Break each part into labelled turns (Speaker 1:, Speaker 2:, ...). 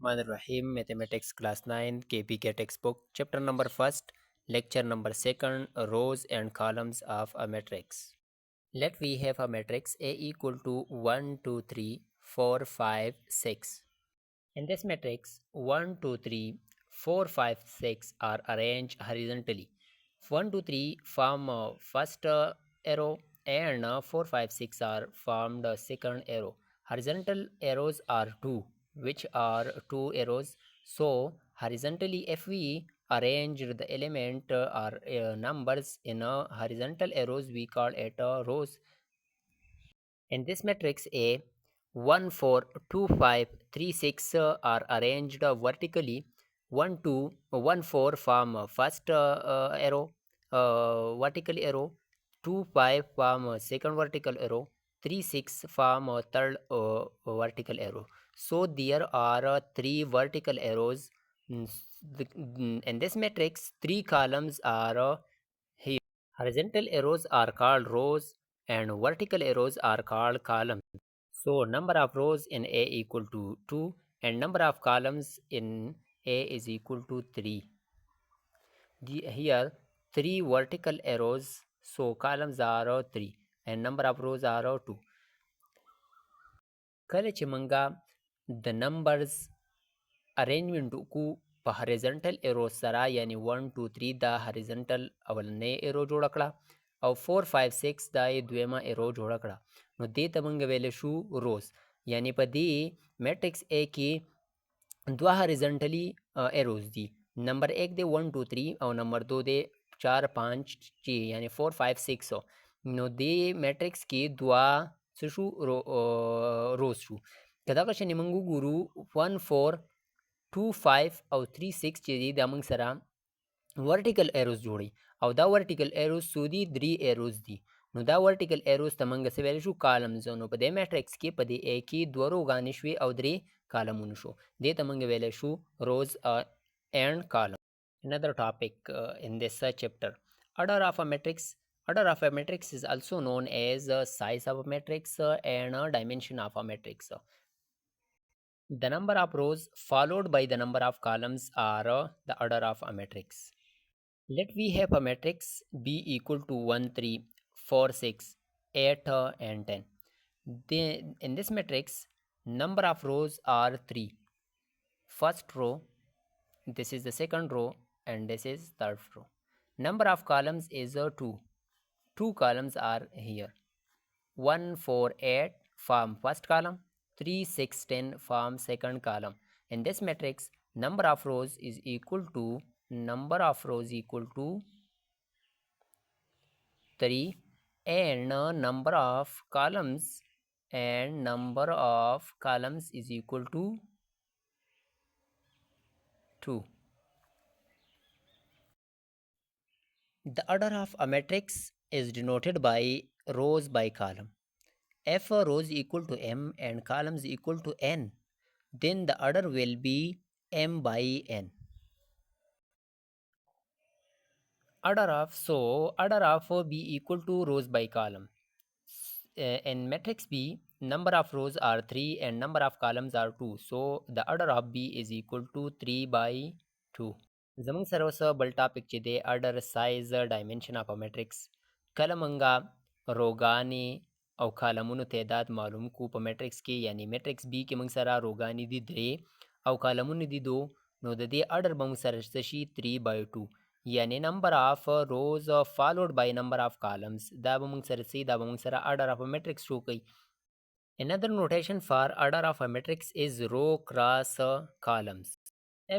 Speaker 1: Rahim Mathematics Class 9 KPK textbook Chapter number 1st Lecture number 2nd Rows and columns of a matrix. Let we have a matrix A equal to 1 2 3 4 5 6. In this matrix 1 2 3 4 5 6 are arranged horizontally. 1 2 3 form first arrow and 4 5 6 are formed second arrow. Horizontal arrows are 2, which are 2 arrows. So horizontally, if we arrange the element or numbers in horizontal arrows, we call it rows. In this matrix A, 1 4 2 5 3 6 are arranged vertically. 1 2 1 4 form first arrow, vertical arrow. 2 5 form second vertical arrow. 3 6 form third vertical arrow. So there are 3 vertical arrows. In this matrix, 3 columns are here. Horizontal arrows are called rows and vertical arrows are called columns. So number of rows in A equal to 2 and number of columns in A is equal to 3. Here 3 vertical arrows, so columns are 3 and number of rows are 2. کله چې منګه د نمبرز ارینجمنت کو په هریزنټل ایرو سره یعنی 1 2 3 دا هریزنټل اولنې ایرو جوړ کړه او 4 5 6 دا دویمه ایرو جوړ کړه نو دې ته موږ ویل شو روز یعنی په دې میټرکس A کې دوه هریزنټلی ایروز دي نمبر 1 دی 1 2 3 او نمبر 2 دی 4 5 6 یعنی 4 5 6 نو دې میټرکس کې دوه څه شو روز شو که دغه شانې موږ وګورو 1 4 2 5 او 3 6 چې دي دا موږ سره ورټیکل ایروز جوړي او دا ورټیکل ایروز څو دي 3 ایروز دي نو دا ورټیکل ایروز ته موږ څه ویلی شو کالمز نو په دې میټرکس کې په دې A کې دوه روګانې شوې او 3 کالمونه شو دې ته موږ ویلی شو روز and column. Another topic in this chapter, order of a matrix. Order of a matrix is also known as size of a matrix and dimension of a matrix. The number of rows followed by the number of columns are the order of a matrix. Let we have a matrix B equal to 1 3 4 6 8 and 10. In this matrix, number of rows are 3. First row, this is the second row, and this is third row. Number of columns is 2. 2 columns are here. 1 4 8 form first column. 3 6 10 form second column. In this matrix, number of rows is equal to 3 and number of columns is equal to 2. The order of a matrix is denoted by rows by column. If a rows equal to m and columns equal to n, then the order will be m by n. Order of B equal to rows by column. In matrix B, number of rows are 3 and number of columns are 2. So the order of B is equal to 3 by 2. زمونږ سره اوس بل ټاپک چې دی order size dimension of a matrix. کله منګه روګانې او کالمونو تعداد معلوم کو په میټرکس کې یعنی میټرکس B کې موږ سره روګانې دي 3 او کالمونه دي 2 نو د دې order به موږ سره شي 3 by 2 یعنی number of rows followed by number of columns دا به موږ سره سي دا به موږ سره order of a matrix شو کوي. Another notation for order of a matrix is row cross columns.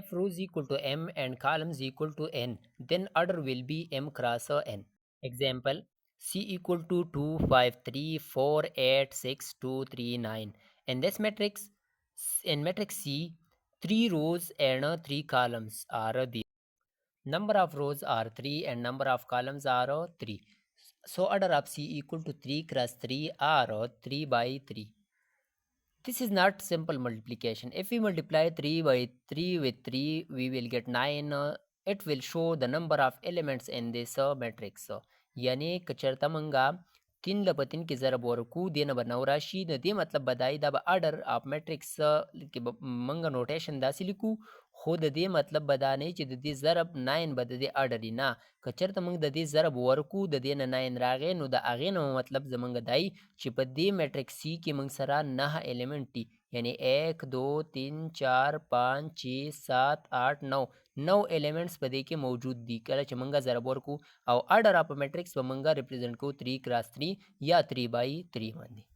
Speaker 1: If rows equal to m and columns equal to n, then order will be m cross n. Example, C equal to 2 5 3 4 8 6 2 3 9. In this matrix, in matrix C, 3 rows and 3 columns are the number of rows are 3 and number of columns are 3. So order of C equal to 3 cross 3 are 3 by 3. This is not simple multiplication. If we multiply 3 by 3 with 3, we will get 9. It will show the number of elements in this matrix. यानी कचरता मंगा 3 له په 3 کې ضرب ورکو دې نه به 9 راشي د دې مطلب به دا به اډر اف میټرکس کې به موږ نوټیشن داسې لیکو خو د دې مطلب به دا نه چې د دې ضرب 9 به د دې اډر نه که چېرته موږ د دې ضرب ورکو د دې نه 9 راغی نو د هغې نه مطلب زموږ دی چې په دې میټرکس سی کې موږ سره 9 ایلیمنټ دي یعنی 1 2 3 4 5 6 7 8 9 9 ایلیمنټس په دې کې موجود دي کله چې موږ ضرب ورکو او اډر اف میټرکس به موږ ریپرزینټ کوو 3 x 3 یا 3 by 3 باندې